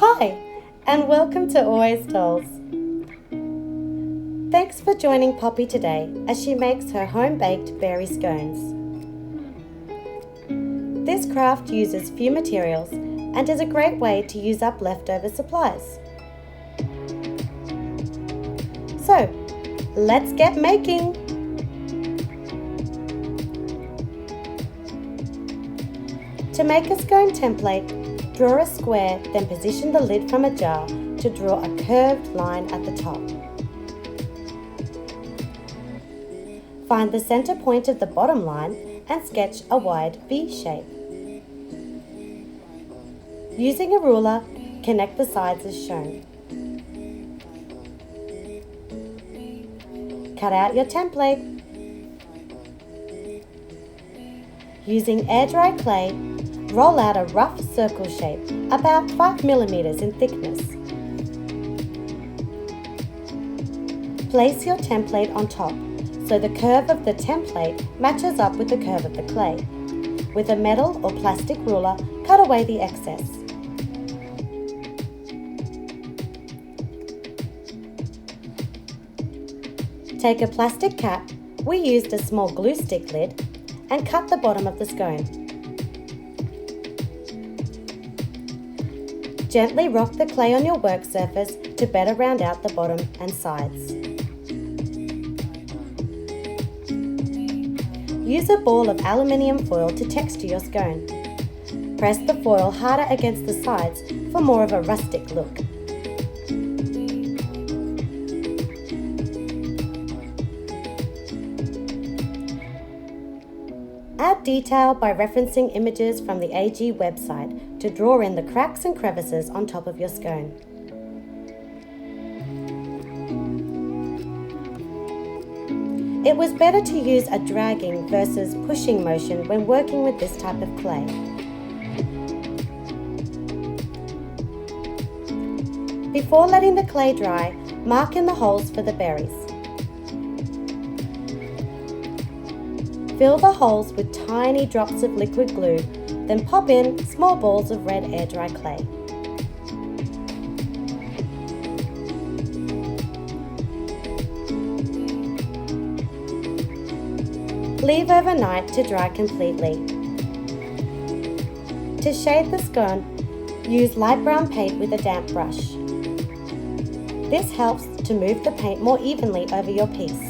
Hi, and welcome to Always Dolls. Thanks for joining Poppy today as she makes her home-baked berry scones. This craft uses few materials and is a great way to use up leftover supplies. So, let's get making! To make a scone template, draw a square, then position the lid from a jar to draw a curved line at the top. Find the center point of the bottom line and sketch a wide V shape. Using a ruler, connect the sides as shown. Cut out your template. Using air dry clay, roll out a rough circle shape about 5 mm in thickness. Place your template on top so the curve of the template matches up with the curve of the clay. With a metal or plastic ruler, cut away the excess. Take a plastic cap, we used a small glue stick lid, and cut the bottom of the scone. Gently rock the clay on your work surface to better round out the bottom and sides. Use a ball of aluminium foil to texture your scone. Press the foil harder against the sides for more of a rustic look. Add detail by referencing images from the AG website to draw in the cracks and crevices on top of your scone. It was better to use a dragging versus pushing motion when working with this type of clay. Before letting the clay dry, mark in the holes for the berries. Fill the holes with tiny drops of liquid glue, then pop in small balls of red air dry clay. Leave overnight to dry completely. To shade the scone, use light brown paint with a damp brush. This helps to move the paint more evenly over your piece.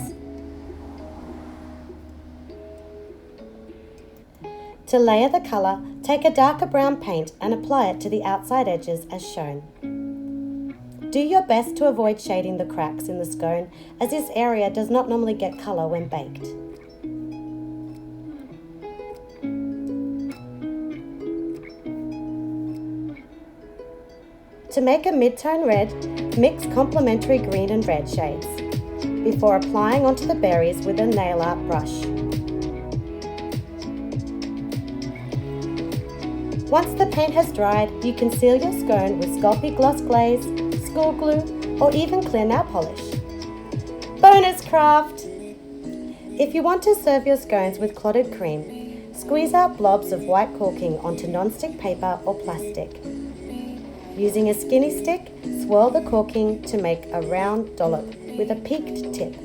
To layer the colour, take a darker brown paint and apply it to the outside edges as shown. Do your best to avoid shading the cracks in the scone, as this area does not normally get colour when baked. To make a mid-tone red, mix complementary green and red shades, before applying onto the berries with a nail art brush. Once the paint has dried, you can seal your scone with Sculpey gloss glaze, school glue, or even clear nail polish. Bonus craft! If you want to serve your scones with clotted cream, squeeze out blobs of white corking onto non-stick paper or plastic. Using a skinny stick, swirl the corking to make a round dollop with a peaked tip.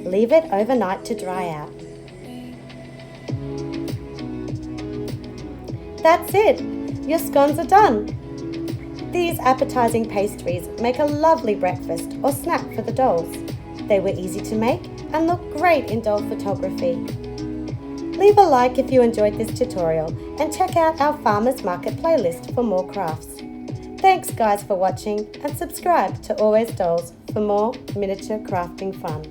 Leave it overnight to dry out. That's it! Your scones are done! These appetizing pastries make a lovely breakfast or snack for the dolls. They were easy to make and look great in doll photography. Leave a like if you enjoyed this tutorial and check out our Farmers Market playlist for more crafts. Thanks guys for watching and subscribe to Always Dolls for more miniature crafting fun.